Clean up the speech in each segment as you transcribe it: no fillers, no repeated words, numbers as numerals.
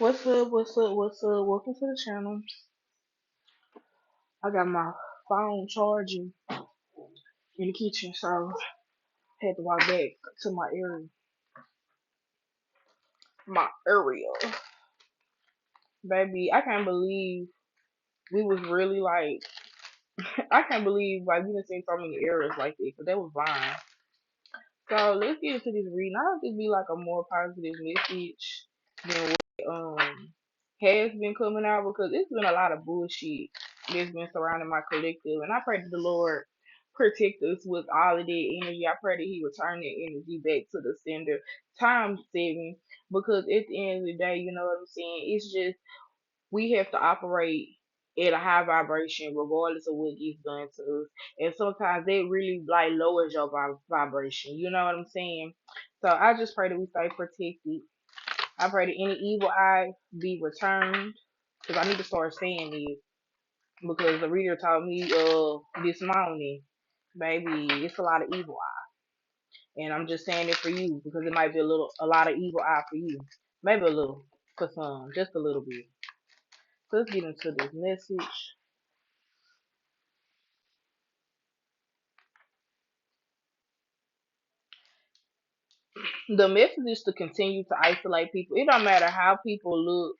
What's up? What's up? What's up? Welcome to the channel. I got my phone charging in the kitchen, so I had to walk back to my area. My area, baby. I can't believe we was really like. I can't believe like we done seen so many errors like that, 'cause that was fine. So let's get into this reading. I hope this be like a more positive message than what has been coming out, because it's been a lot of bullshit that's been surrounding my collective, and I pray that the Lord protect us with all of that energy. I pray that He return that energy back to the sender times seven, because at the end of the day, you know what I'm saying. It's just we have to operate at a high vibration regardless of what gets done to us. And sometimes that really like lowers your vibration. You know what I'm saying? So I just pray that we stay protected. I pray that any evil eye be returned. Because I need to start saying this. Because the reader told me this morning, baby, it's a lot of evil eye. And I'm just saying it for you because it might be a lot of evil eye for you. Maybe a little for some, just a little bit. So let's get into this message. The message is to continue to isolate people. It don't matter how people look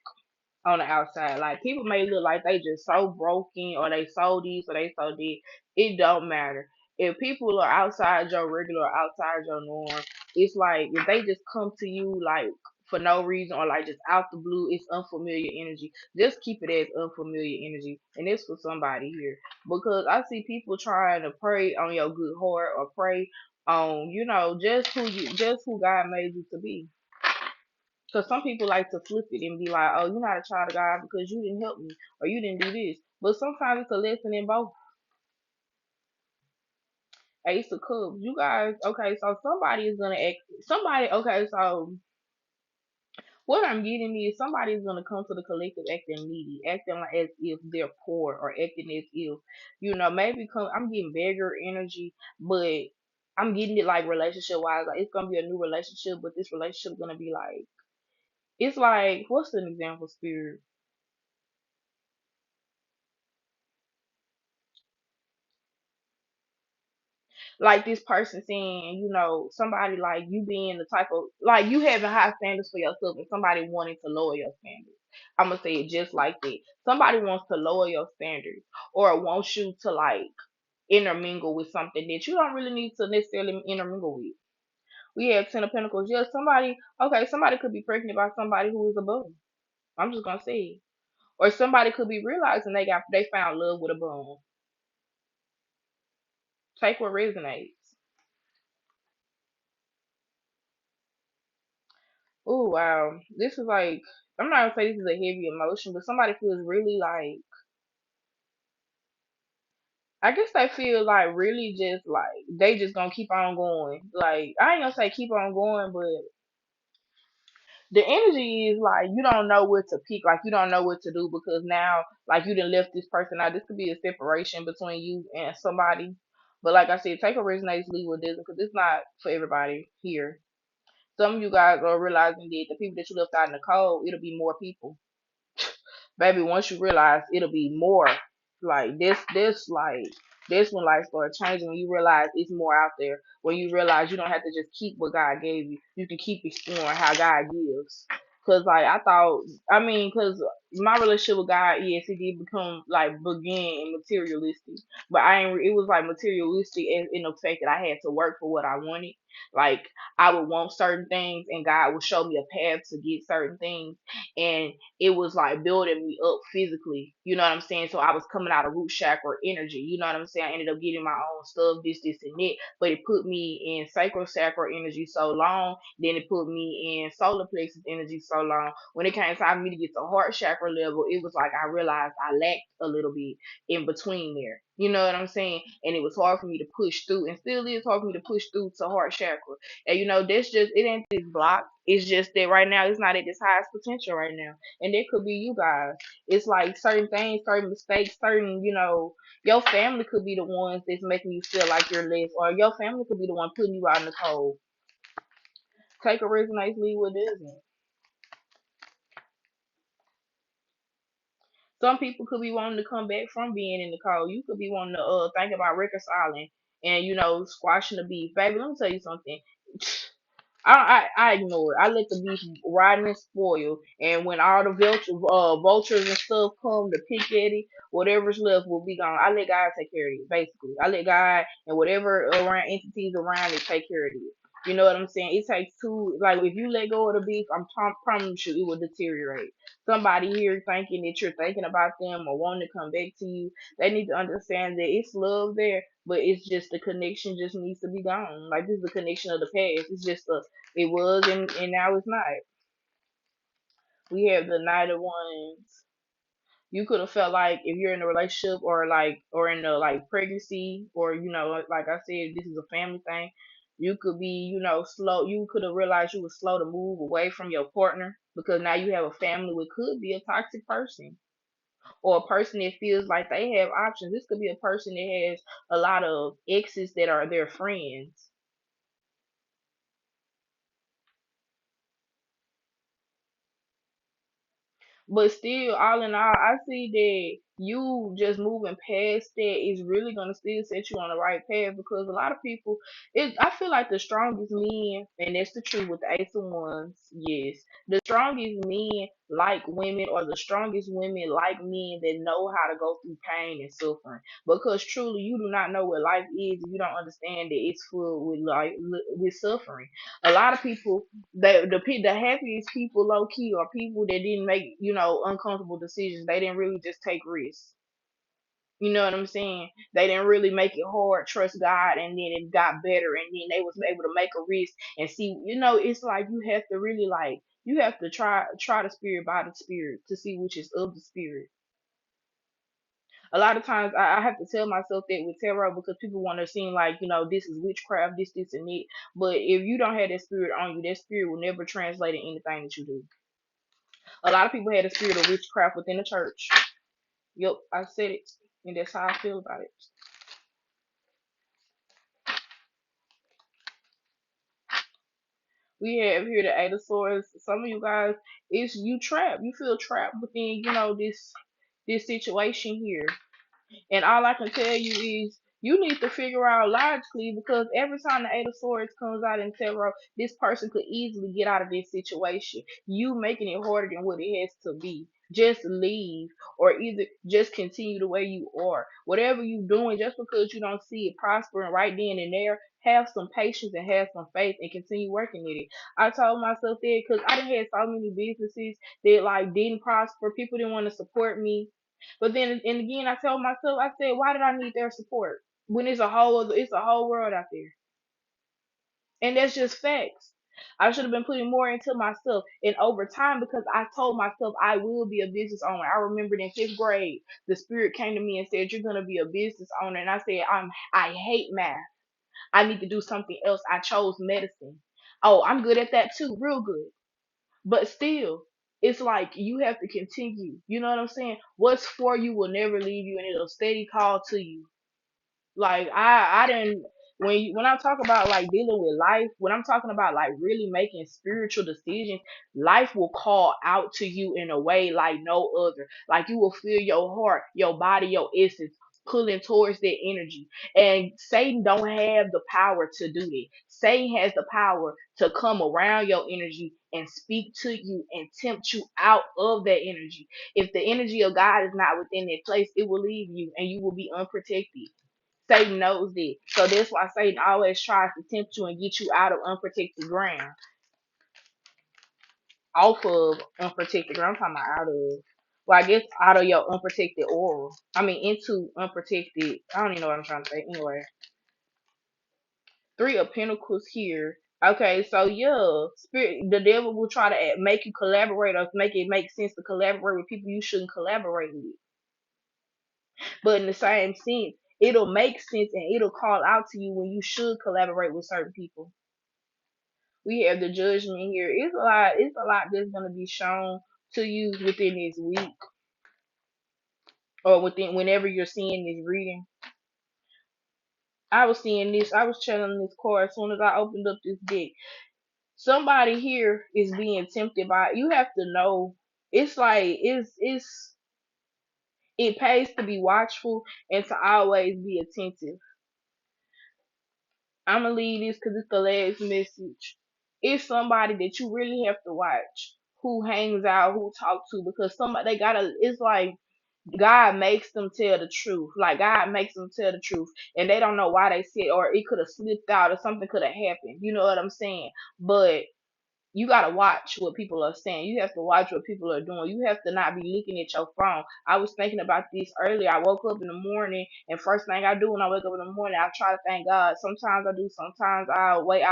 on the outside. Like people may look like they just so broken or they so this or they so that. It don't matter. If people are outside your regular or outside your norm, it's like if they just come to you like for no reason or like just out the blue, it's unfamiliar energy. Just keep it as unfamiliar energy. And it's for somebody here. Because I see people trying to prey on your good heart or prey on, just who God made you to be. Because some people like to flip it and be like, oh, you're not a child of God because you didn't help me or you didn't do this. But sometimes it's a lesson in both. Ace of Cups. You guys, okay, so somebody is going to act, okay, so what I'm getting is somebody is going to come to the collective acting needy, acting like as if they're poor or acting as if, maybe I'm getting bigger energy, but I'm getting it like relationship wise. Like it's going to be a new relationship, but this relationship is going to be like, it's like, what's an example, Spirit? Like this person saying, somebody like you being the type of like you having high standards for yourself and somebody wanting to lower your standards. I'm gonna say it just like that. Somebody wants to lower your standards or wants you to like intermingle with something that you don't really need to necessarily intermingle with. We have Ten of Pentacles. Yeah, somebody could be pregnant by somebody who is a bum. I'm just gonna say it. Or somebody could be realizing they found love with a bum. Take what resonates. Oh wow, this is like I'm not gonna say this is a heavy emotion, but somebody feels really like I guess they feel like really just like they just gonna keep on going. Like I ain't gonna say keep on going, but the energy is like you don't know what to pick, like you don't know what to do because now like you done left this person out. This could be a separation between you and somebody. But like I said, take a resonates, leave what doesn't, because it's not for everybody here. Some of you guys are realizing that the people that you left out in the cold, it'll be more people. Baby, once you realize it'll be more like this when life starts changing, when you realize it's more out there, when you realize you don't have to just keep what God gave you, you can keep exploring how God gives. Cause like I thought, I mean, cause my relationship with God, yes, it did become like begin and materialistic, but I ain't. It was like materialistic in the fact that I had to work for what I wanted. Like I would want certain things, and God would show me a path to get certain things, and it was like building me up physically. You know what I'm saying? So I was coming out of root chakra energy. You know what I'm saying? I ended up getting my own stuff, this, and that. But it put me in sacral chakra energy so long. Then it put me in solar plexus energy so long. When it came time for me to get to heart chakra level, it was like I realized I lacked a little bit in between there. You know what I'm saying? And it was hard for me to push through, and still is hard for me to push through to heart chakra. And that's just it ain't this block. It's just that right now it's not at its highest potential right now. And it could be you guys. It's like certain things, certain mistakes, certain, your family could be the ones that's making you feel like you're less, or your family could be the one putting you out in the cold. Take a resonates, leave what doesn't. Some people could be wanting to come back from being in the cold. You could be wanting to think about reconciling and squashing the beef. Baby, let me tell you something. I ignore it. I let the beef rot and spoil. And when all the vultures and stuff come to pick at it, whatever's left will be gone. I let God take care of it, basically. I let God and whatever around entities around it take care of it. You know what I'm saying? It takes two, like, if you let go of the beef, promise you it will deteriorate. Somebody here thinking that you're thinking about them or wanting to come back to you, they need to understand that it's love there, but it's just the connection just needs to be gone. Like, this is the connection of the past. It's just it was and now it's not. We have the Knight of Wands. You could have felt like if you're in a relationship or in a like pregnancy or like I said, this is a family thing. You could be slow. You could have realized you were slow to move away from your partner because now you have a family which could be a toxic person or a person that feels like they have options. This could be a person that has a lot of exes that are their friends. But still, all in all, I see that you just moving past that is really gonna still set you on the right path because a lot of people, I feel like the strongest men, and that's the truth with the Ace of Wands, yes, the strongest men like women, or the strongest women like men that know how to go through pain and suffering. Because truly, you do not know what life is if you don't understand that it's full with with suffering. A lot of people the happiest people low key are people that didn't make uncomfortable decisions. They didn't really just take risks. You know what I'm saying? They didn't really make it hard, trust God, and then it got better, and then they was able to make a risk and see. It's like you have to really you have to try the spirit by the spirit to see which is of the spirit. A lot of times I have to tell myself that with tarot because people want to seem like this is witchcraft, this and it. But if you don't have that spirit on you, that spirit will never translate in anything that you do. A lot of people had a spirit of witchcraft within the church. Yep, I said it, and that's how I feel about it. We have here the Eight of Swords. Some of you guys, it's you trapped. You feel trapped within, this situation here. And all I can tell you is you need to figure out logically because every time the Eight of Swords comes out in tarot, this person could easily get out of this situation. You making it harder than what it has to be. Just leave or either just continue the way you are. Whatever you doing, just because you don't see it prospering right then and there, have some patience and have some faith and continue working with it. I told myself that because I done had so many businesses that like didn't prosper. People didn't want to support me, but then and again, I told myself, I said, why did I need their support when it's a whole world out there, and that's just facts. I should have been putting more into myself, and over time, because I told myself I will be a business owner. I remembered in fifth grade, the spirit came to me and said, "You're gonna be a business owner," and I said, I hate math. I need to do something else. I chose medicine. Oh, I'm good at that too, real good. But still, it's like you have to continue. You know what I'm saying? What's for you will never leave you, and it'll steady call to you. Like I didn't when I talk about like dealing with life, when I'm talking about like really making spiritual decisions, life will call out to you in a way like no other. Like you will feel your heart, your body, your essence pulling towards that energy. And Satan don't have the power to do that. Satan has the power to come around your energy and speak to you and tempt you out of that energy. If the energy of God is not within that place, it will leave you and you will be unprotected. Satan knows it. So that's why Satan always tries to tempt you and get you out of unprotected ground. Off of unprotected ground. I'm talking about out of. Well, I guess out of your unprotected aura. I mean, into unprotected. I don't even know what I'm trying to say. Anyway, Three of Pentacles here. Okay, so yeah, spirit. The devil will try to make you collaborate or make it make sense to collaborate with people you shouldn't collaborate with. But in the same sense, it'll make sense and it'll call out to you when you should collaborate with certain people. We have the Judgment here. It's a lot that's gonna be shown to you within this week or within whenever you're seeing this reading. I was channeling this card as soon as I opened up this deck. Somebody here is being tempted by, you have to know, it's like it's It pays to be watchful and to always be attentive. I'm gonna leave this because it's the last message. It's somebody that you really have to watch, who hangs out, who talk to, because somebody they gotta. It's like God makes them tell the truth. Like God makes them tell the truth, and they don't know why they said, or it could have slipped out, or something could have happened. You know what I'm saying? But you gotta watch what people are saying. You have to watch what people are doing. You have to not be looking at your phone. I was thinking about this earlier. I woke up in the morning, and first thing I do when I wake up in the morning, I try to thank God. Sometimes I do. Sometimes I wait.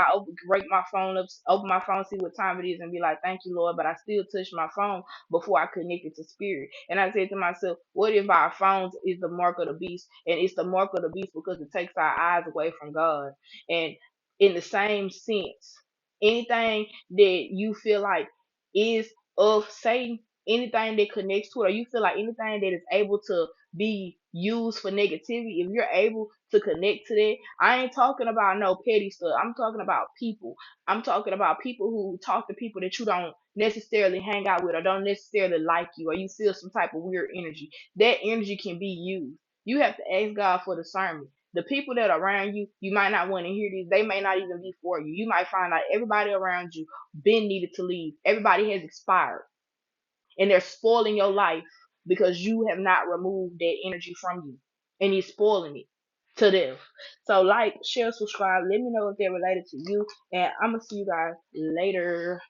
Break my phone up, open my phone, see what time it is, and be like, "Thank you, Lord." But I still touch my phone before I connect it to spirit. And I said to myself, "What if our phones is the mark of the beast, and it's the mark of the beast because it takes our eyes away from God?" And in the same sense, anything that you feel like is of Satan, anything that connects to it, or you feel like anything that is able to be used for negativity, if you're able to connect to that, I ain't talking about no petty stuff. I'm talking about people. I'm talking about people who talk to people that you don't necessarily hang out with or don't necessarily like you, or you feel some type of weird energy. That energy can be used. You have to ask God for discernment. The people that are around you, you might not want to hear these. They may not even be for you. You might find out everybody around you been needed to leave. Everybody has expired, and they're spoiling your life because you have not removed that energy from you, and you're spoiling it to them. So like, share, subscribe. Let me know if they're related to you, and I'm gonna see you guys later.